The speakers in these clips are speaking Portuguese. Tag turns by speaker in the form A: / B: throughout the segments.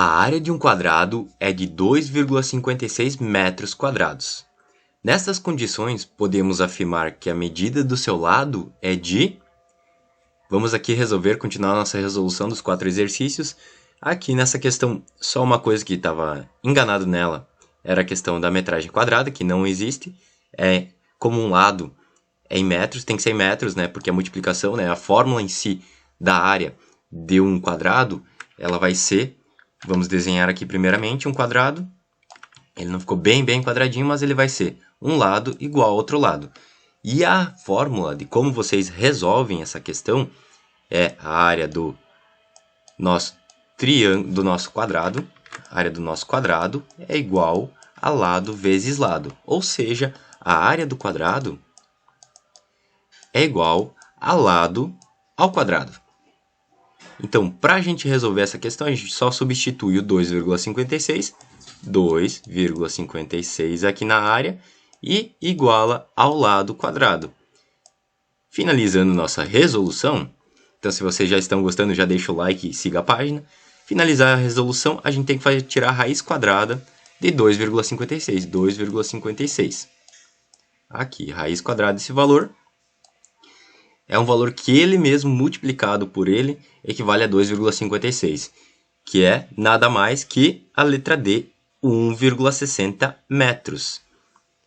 A: A área de um quadrado é de 2,56 metros quadrados. Nestas condições, podemos afirmar que a medida do seu lado é de... Vamos aqui continuar nossa resolução dos 4 exercícios. Aqui nessa questão, só uma coisa que estava enganado nela, era a questão da metragem quadrada, que não existe. Como um lado é em metros, tem que ser em metros, né? Porque a multiplicação, né? A fórmula em si da área de um quadrado, ela vai ser... Vamos desenhar aqui primeiramente um quadrado. Ele não ficou bem quadradinho, mas ele vai ser um lado igual ao outro lado. E a fórmula de como vocês resolvem essa questão é a área do nosso quadrado. A área do nosso quadrado é igual a lado vezes lado. Ou seja, a área do quadrado é igual a lado ao quadrado. Então, para a gente resolver essa questão, a gente só substitui o 2,56 aqui na área e iguala ao lado quadrado. Finalizando nossa resolução, então se vocês já estão gostando, já deixa o like e siga a página. Finalizar a resolução, a gente tem que tirar a raiz quadrada de 2,56. Aqui, raiz quadrada desse valor. É um valor que ele mesmo multiplicado por ele equivale a 2,56, que é nada mais que a letra D, 1,60 metros.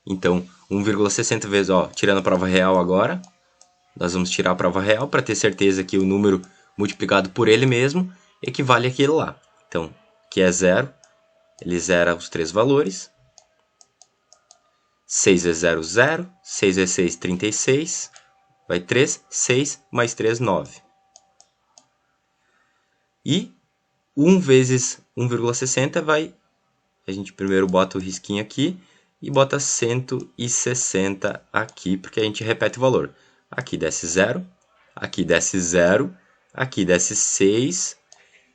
A: Então, 1,60 vezes, tirando a prova real agora, nós vamos tirar a prova real para ter certeza que o número multiplicado por ele mesmo equivale àquele lá. Então, que é 0, ele zera os 3 valores. 6 vezes 0, 0. 6 vezes 6, 36. Vai 3, 6, mais 3, 9. E 1 vezes 1,60 vai... A gente primeiro bota o risquinho aqui e bota 160 aqui, porque a gente repete o valor. Aqui desce 0, aqui desce 0, aqui desce 6.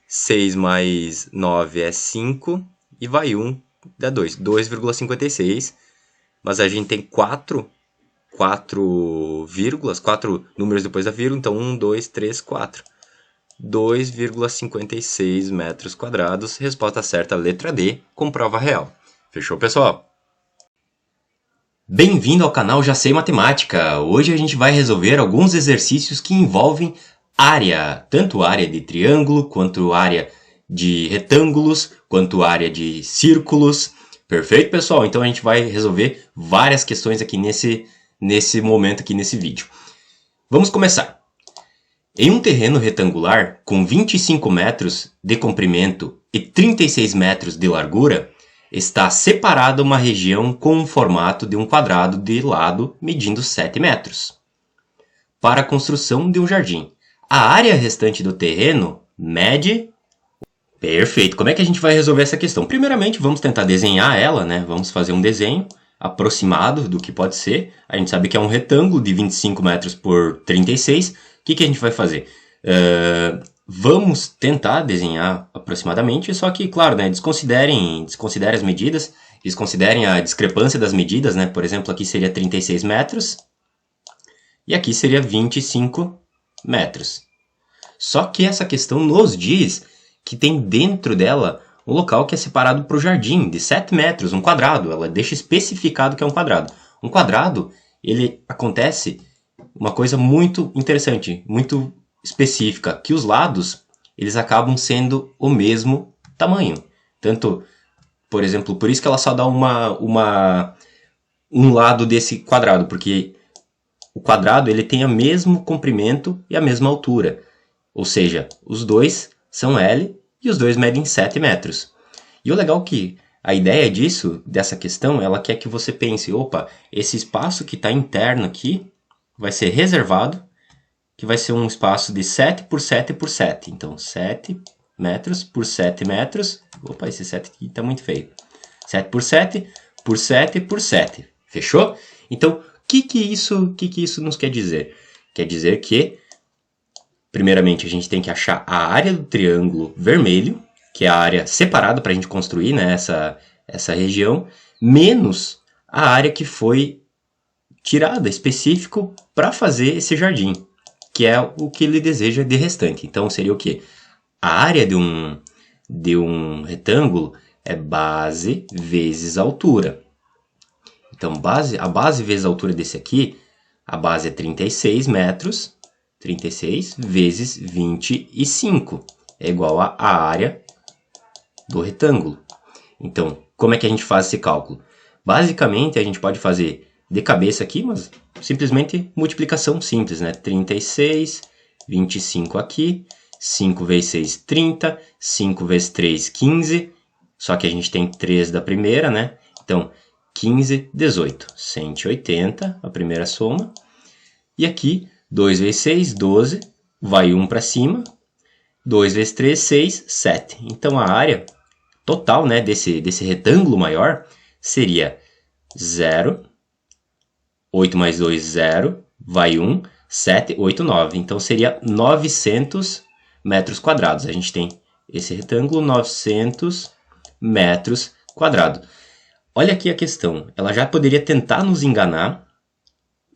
A: 6 mais 9 é 5 e vai 1, dá 2. 2,56. Mas a gente tem 4 vírgulas, 4 números depois da vírgula, então 1, 2, 3, 4. 2,56 metros quadrados, resposta certa, letra D, com prova real. Fechou, pessoal? Bem-vindo ao canal Já Sei Matemática! Hoje a gente vai resolver alguns exercícios que envolvem área, tanto área de triângulo, quanto área de retângulos, quanto área de círculos. Perfeito, pessoal? Então a gente vai resolver várias questões aqui nesse momento aqui nesse vídeo. Vamos começar. Em um terreno retangular com 25 metros de comprimento e 36 metros de largura, está separada uma região com o formato de um quadrado de lado medindo 7 metros. Para a construção de um jardim, a área restante do terreno mede... Perfeito! Como é que a gente vai resolver essa questão? Primeiramente, vamos tentar desenhar ela, né? Vamos fazer um desenho aproximado do que pode ser. A gente sabe que é um retângulo de 25 metros por 36. O que a gente vai fazer? Vamos tentar desenhar aproximadamente, só que, claro, né, desconsiderem as medidas, desconsiderem a discrepância das medidas, né? Por exemplo, aqui seria 36 metros e aqui seria 25 metros. Só que essa questão nos diz que tem dentro dela um local que é separado para o jardim, de 7 metros, um quadrado. Ela deixa especificado que é um quadrado. Um quadrado, ele acontece uma coisa muito interessante, muito específica, que os lados, eles acabam sendo o mesmo tamanho. Tanto, por exemplo, por isso que ela só dá um lado desse quadrado, porque o quadrado ele tem o mesmo comprimento e a mesma altura. Ou seja, os dois são L e os dois medem 7 metros. E o legal é que a ideia dessa questão, ela quer que você pense, opa, esse espaço que está interno aqui vai ser reservado, que vai ser um espaço de 7 por 7 por 7. Então, 7 metros por 7 metros. Opa, esse 7 aqui está muito feio. 7 por 7 por 7 por 7. Fechou? Então, o que isso nos quer dizer? Quer dizer que, primeiramente, a gente tem que achar a área do triângulo vermelho, que é a área separada para a gente construir, né, essa região, menos a área que foi tirada, específico, para fazer esse jardim, que é o que ele deseja de restante. Então, seria o quê? A área de um retângulo é base vezes altura. Então, a base vezes a altura desse aqui, a base é 36 metros, 36 vezes 25, é igual à área do retângulo. Então, como é que a gente faz esse cálculo? Basicamente, a gente pode fazer de cabeça aqui, mas simplesmente multiplicação simples, né? 36, 25 aqui, 5 vezes 6, 30, 5 vezes 3, 15, só que a gente tem 3 da primeira, né? Então, 15, 18, 180, a primeira soma. E aqui, 2 vezes 6, 12, vai 1 para cima. 2 vezes 3, 6, 7. Então, a área total, né, desse retângulo maior seria 0, 8 mais 2, 0, vai 1, 7, 8, 9. Então, seria 900 metros quadrados. A gente tem esse retângulo, 900 metros quadrados. Olha aqui a questão. Ela já poderia tentar nos enganar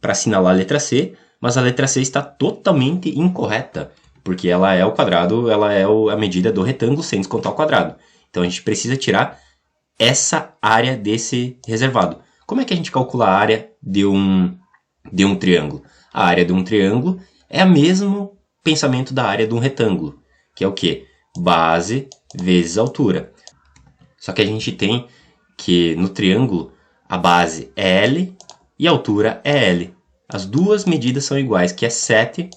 A: para assinalar a letra C, mas a letra C está totalmente incorreta, porque ela é o quadrado, ela é a medida do retângulo sem descontar o quadrado. Então, a gente precisa tirar essa área desse reservado. Como é que a gente calcula a área de um triângulo? A área de um triângulo é o mesmo pensamento da área de um retângulo, que é o quê? Base vezes altura. Só que a gente tem que no triângulo a base é L e a altura é L. As duas medidas são iguais, que é 7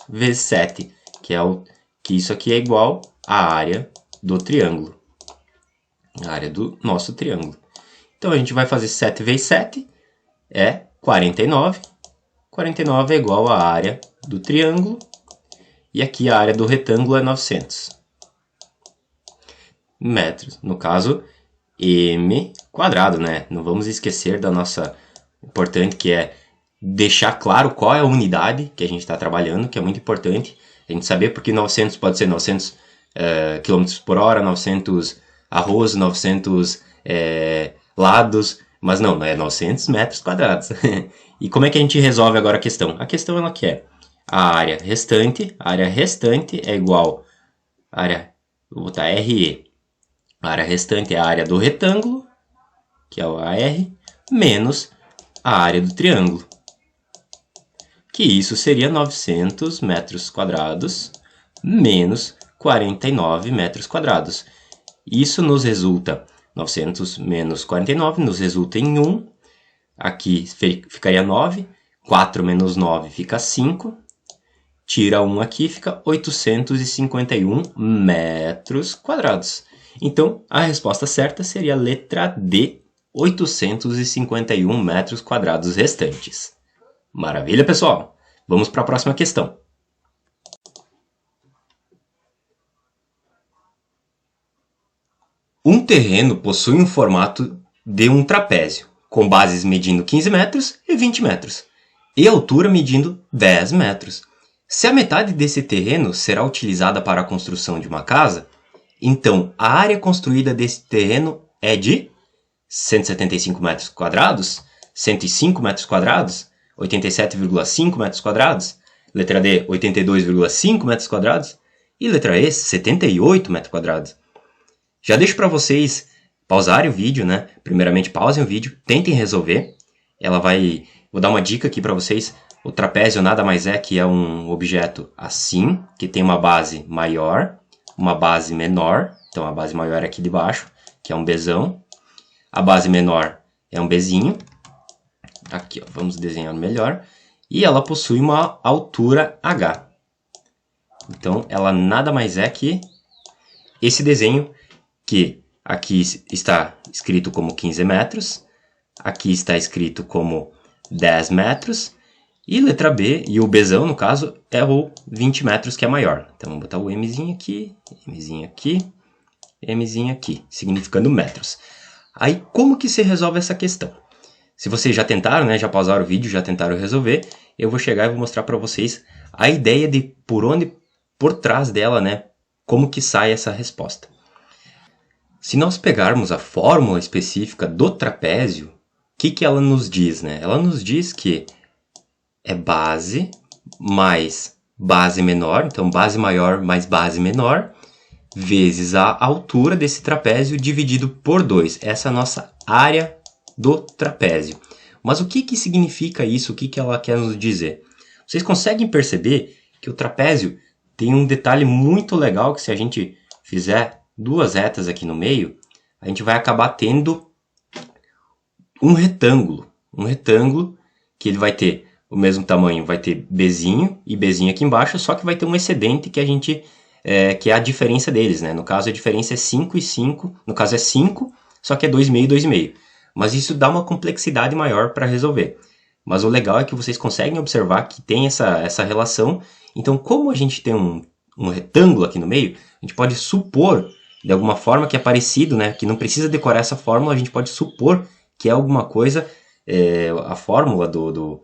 A: vezes 7, que isso aqui é igual à área do triângulo. A área do nosso triângulo. Então, a gente vai fazer 7 vezes 7, é 49. 49 é igual à área do triângulo. E aqui a área do retângulo é 900 metros. No caso, m quadrado, né? Não vamos esquecer da nossa importante, que é deixar claro qual é a unidade que a gente está trabalhando, que é muito importante. A gente saber porque 900 pode ser 900 km por hora, 900 arroz, 900 lados, mas não é 900 metros quadrados. E como é que a gente resolve agora a questão? A questão ela quer a área restante é igual a área, vou botar RE. A área restante é a área do retângulo, que é o AR, menos a área do triângulo, que isso seria 900 metros quadrados menos 49 metros quadrados. Isso nos resulta, 900 menos 49 nos resulta em 1, aqui ficaria 9, 4 menos 9 fica 5, tira 1 aqui, fica 851 metros quadrados. Então, a resposta certa seria a letra D, 851 metros quadrados restantes. Maravilha, pessoal? Vamos para a próxima questão. Um terreno possui um formato de um trapézio, com bases medindo 15 metros e 20 metros, e altura medindo 10 metros. Se a metade desse terreno será utilizada para a construção de uma casa, então a área construída desse terreno é de 175 metros quadrados, 105 metros quadrados, 87,5 metros quadrados, letra D, 82,5 metros quadrados, e letra E, 78 metros quadrados. Já deixo para vocês pausarem o vídeo, né? Primeiramente, pausem o vídeo, tentem resolver. Vou dar uma dica aqui para vocês. O trapézio nada mais é que é um objeto assim, que tem uma base maior, uma base menor. Então, a base maior é aqui de baixo, que é um Bzão. A base menor é um Bzinho. Aqui, ó, vamos desenhar melhor. E ela possui uma altura H. Então, ela nada mais é que esse desenho, que aqui está escrito como 15 metros, aqui está escrito como 10 metros, e letra B, e o Bzão, no caso, é o 20 metros, que é maior. Então, vamos botar o Mzinho aqui, Mzinho aqui, Mzinho aqui, significando metros. Aí, como que se resolve essa questão? Se vocês já tentaram, né, já pausaram o vídeo, já tentaram resolver, eu vou chegar e vou mostrar para vocês a ideia de por trás dela, né, como que sai essa resposta. Se nós pegarmos a fórmula específica do trapézio, o que ela nos diz, né? Ela nos diz que é base mais base menor, então base maior mais base menor, vezes a altura desse trapézio dividido por 2. Essa é a nossa área do trapézio. Mas o que significa isso? O que ela quer nos dizer? Vocês conseguem perceber que o trapézio tem um detalhe muito legal, que se a gente fizer duas retas aqui no meio, a gente vai acabar tendo um retângulo. Um retângulo que ele vai ter o mesmo tamanho, vai ter Bzinho e Bzinho aqui embaixo, só que vai ter um excedente que a gente que é a diferença deles, né? No caso, a diferença é 5 e 5. No caso, é 5, só que é 2,5 e 2,5. Mas isso dá uma complexidade maior para resolver. Mas o legal é que vocês conseguem observar que tem essa relação. Então, como a gente tem um retângulo aqui no meio, a gente pode supor, de alguma forma, que é parecido, né? Que não precisa decorar essa fórmula, a gente pode supor que é alguma coisa, a fórmula do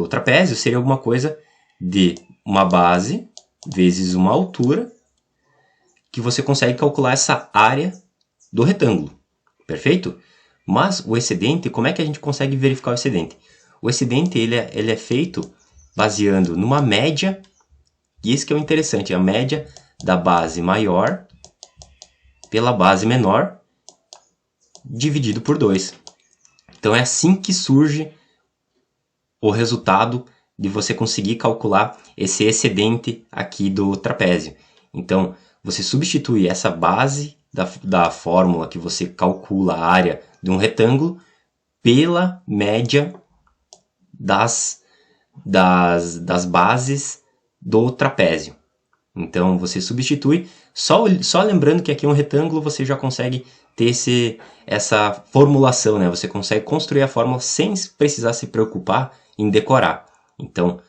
A: trapézio seria alguma coisa de uma base vezes uma altura, que você consegue calcular essa área do retângulo, perfeito? Mas o excedente, como é que a gente consegue verificar o excedente? O excedente ele é feito baseando numa média, e esse que é o interessante, a média da base maior pela base menor dividido por 2. Então é assim que surge o resultado de você conseguir calcular esse excedente aqui do trapézio. Então, você substitui essa base da fórmula que você calcula a área de um retângulo pela média das bases do trapézio. Então, você substitui, só lembrando que aqui é um retângulo, você já consegue ter essa formulação, né? Você consegue construir a fórmula sem precisar se preocupar em decorar. Então,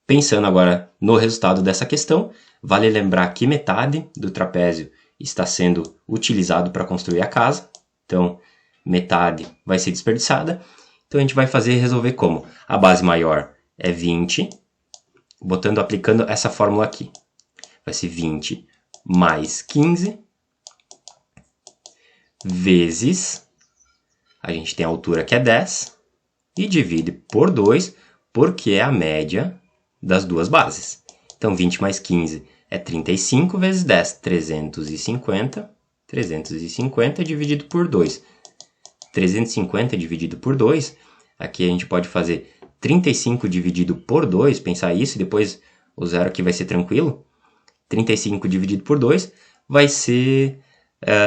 A: pensando agora no resultado dessa questão, vale lembrar que metade do trapézio está sendo utilizado para construir a casa. Então, metade vai ser desperdiçada. Então, a gente vai resolver como? A base maior é 20, aplicando essa fórmula aqui. Vai ser 20 mais 15 vezes, a gente tem a altura que é 10, e divide por 2, porque é a média das duas bases. Então, 20 mais 15 é 35 vezes 10, 350. 350 dividido por 2. 350 dividido por 2, aqui a gente pode fazer 35 dividido por 2, pensar isso, e depois o zero aqui vai ser tranquilo. 35 dividido por 2 vai ser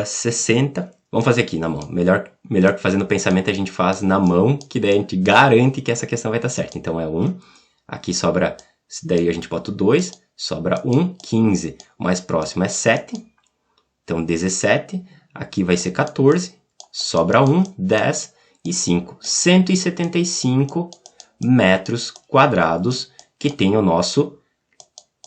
A: 60. Vamos fazer aqui na mão. Melhor que fazendo o pensamento, a gente faz na mão, que daí a gente garante que essa questão vai estar certa. Então é 1. Aqui sobra, daí a gente bota o 2, sobra 1, 15. O mais próximo é 7. Então 17. Aqui vai ser 14. Sobra 1, 10 e 5. 175 metros quadrados que tem o nosso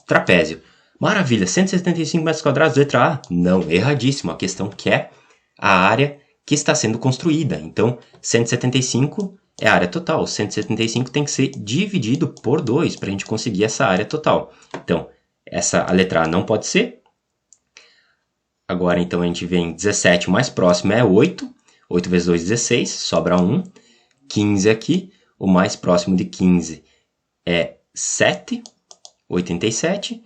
A: trapézio. Maravilha, 175 metros quadrados, letra A? Não, erradíssimo. A questão quer a área que está sendo construída. Então, 175 é a área total. 175 tem que ser dividido por 2 para a gente conseguir essa área total. Então, a letra A não pode ser. Agora, então, a gente vem 17, o mais próximo é 8. 8 vezes 2, 16, sobra 1. 15 aqui, o mais próximo de 15 é 7. 87,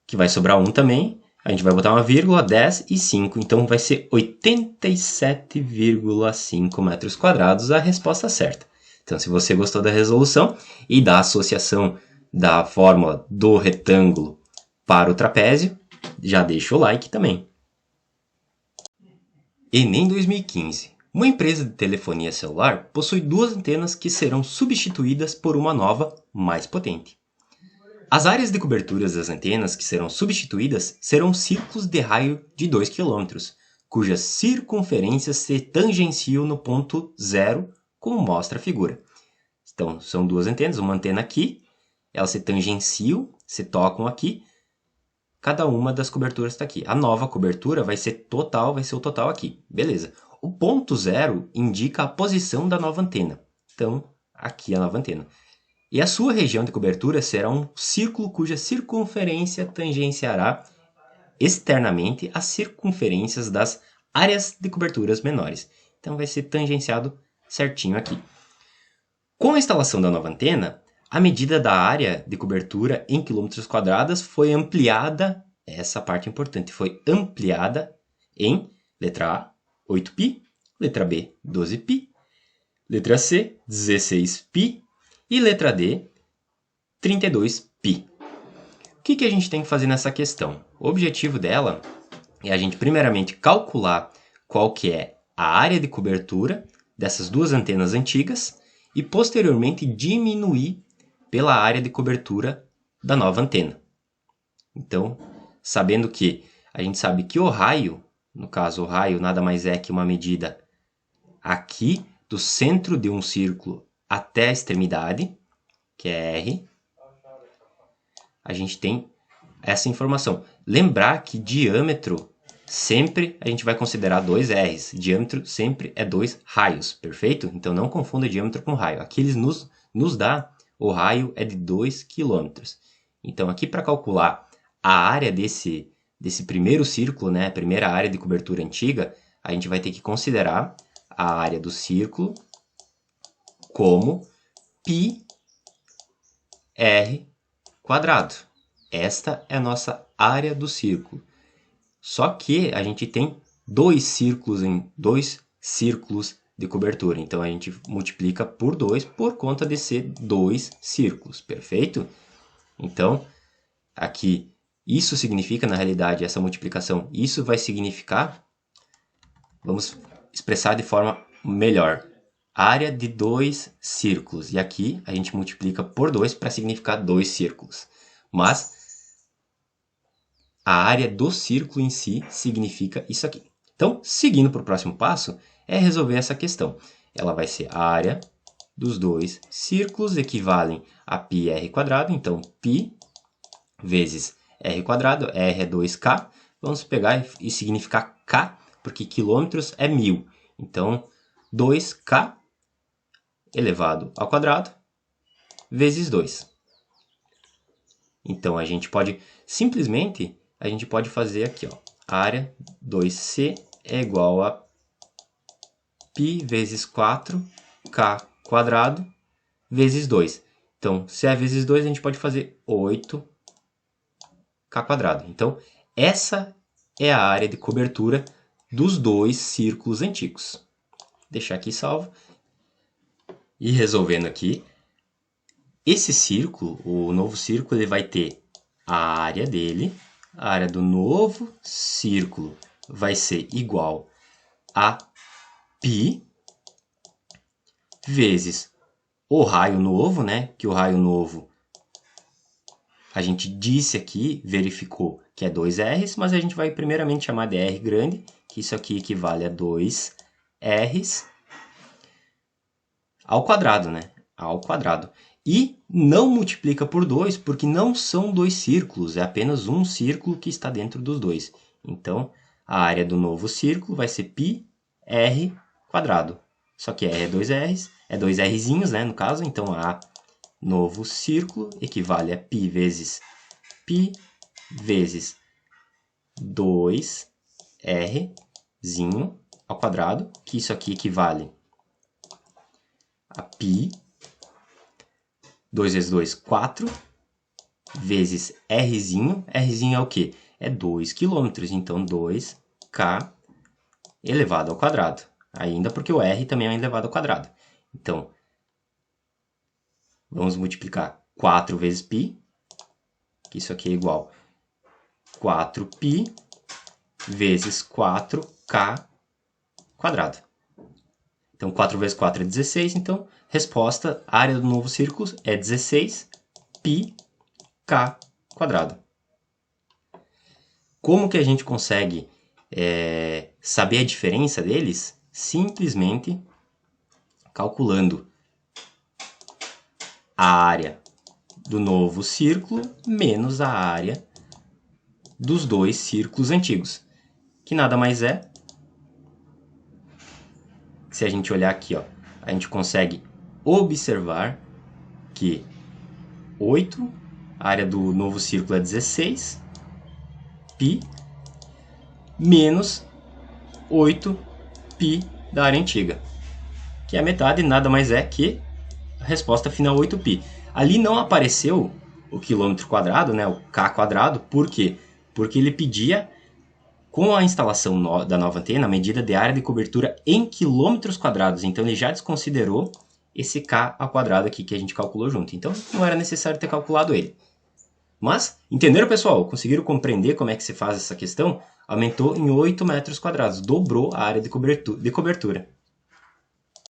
A: que vai sobrar 1 também. A gente vai botar uma vírgula, 10 e 5. Então, vai ser 87,5 metros quadrados a resposta certa. Então, se você gostou da resolução e da associação da fórmula do retângulo para o trapézio, já deixa o like também. Enem 2015. Uma empresa de telefonia celular possui duas antenas que serão substituídas por uma nova, mais potente. As áreas de coberturas das antenas que serão substituídas serão círculos de raio de 2 km, cujas circunferências se tangenciam no ponto zero, como mostra a figura. Então, são duas antenas, uma antena aqui, elas se tangenciam, se tocam aqui, cada uma das coberturas está aqui. A nova cobertura vai ser o total aqui, beleza. O ponto zero indica a posição da nova antena, então, aqui a nova antena. E a sua região de cobertura será um círculo cuja circunferência tangenciará externamente as circunferências das áreas de coberturas menores. Então vai ser tangenciado certinho aqui. Com a instalação da nova antena, a medida da área de cobertura em quilômetros quadrados foi ampliada essa parte importante, foi ampliada em letra A, 8π, letra B, 12π, letra C, 16π e letra D, 32π. O que a gente tem que fazer nessa questão? O objetivo dela é a gente primeiramente calcular qual que é a área de cobertura dessas duas antenas antigas e posteriormente diminuir pela área de cobertura da nova antena. Então, sabendo que a gente sabe que o raio, no caso o raio nada mais é que uma medida aqui do centro de um círculo até a extremidade, que é R, a gente tem essa informação. Lembrar que diâmetro sempre a gente vai considerar 2 R's. Diâmetro sempre é 2 raios, perfeito? Então não confunda diâmetro com raio. Aqui eles nos dá, o raio é de 2 km. Então aqui para calcular a área desse primeiro círculo, né, a primeira área de cobertura antiga, a gente vai ter que considerar a área do círculo como πr². Esta é a nossa área do círculo. Só que a gente tem dois círculos de cobertura. Então a gente multiplica por 2 por conta de ser 2 círculos, perfeito? Então, aqui, isso significa, na realidade, essa multiplicação, isso vai significar, vamos expressar de forma melhor, área de 2 círculos. E aqui a gente multiplica por 2 para significar 2 círculos. Mas a área do círculo em si significa isso aqui. Então, seguindo para o próximo passo, é resolver essa questão. Ela vai ser a área dos dois círculos, equivalem a πr². Então, π vezes r², r é 2k. Vamos pegar e significar k, porque quilômetros é 1000. Então, 2k elevado ao quadrado vezes 2. Então, a gente pode simplesmente fazer aqui, ó, a área 2c é igual a π vezes 4k² vezes 2. Então, se é vezes 2, a gente pode fazer 8k². Então, essa é a área de cobertura dos dois círculos antigos. Vou deixar aqui salvo. E resolvendo aqui, esse círculo, o novo círculo, ele vai ter a área dele. A área do novo círculo vai ser igual a π vezes o raio novo, né? Que o raio novo, a gente disse aqui, verificou que é 2 R's, mas a gente vai primeiramente chamar de R grande, que isso aqui equivale a 2 R's ao quadrado, né? Ao quadrado. E não multiplica por 2, porque não são dois círculos, é apenas um círculo que está dentro dos dois. Então, a área do novo círculo vai ser πr². Só que R é 2 R's, é 2 Rzinhos, né, no caso. Então, a novo círculo equivale a π vezes 2Rzinho ao quadrado, que isso aqui equivale a π. 2 vezes 2, 4, vezes Rzinho. Rzinho é o quê? É 2 km, então 2k elevado ao quadrado. Ainda porque o R também é elevado ao quadrado. Então, vamos multiplicar 4 vezes π, que isso aqui é igual a 4π vezes 4k². Então, 4 vezes 4 é 16, então, resposta, a área do novo círculo é 16πk². Como que a gente consegue saber a diferença deles? Simplesmente calculando a área do novo círculo menos a área dos dois círculos antigos, que nada mais é. Se a gente olhar aqui, ó, a gente consegue observar que 8, a área do novo círculo é 16, π, menos 8π da área antiga, que é a metade, nada mais é que a resposta final 8π. Ali não apareceu o quilômetro quadrado, né, o k², porque porque ele pedia, com a instalação da nova antena, a medida de área de cobertura em quilômetros quadrados. Então ele já desconsiderou esse K ao quadrado aqui que a gente calculou junto. Então não era necessário ter calculado ele. Mas, entenderam, pessoal? Conseguiram compreender como é que se faz essa questão? Aumentou em 8 metros quadrados, dobrou a área de cobertura.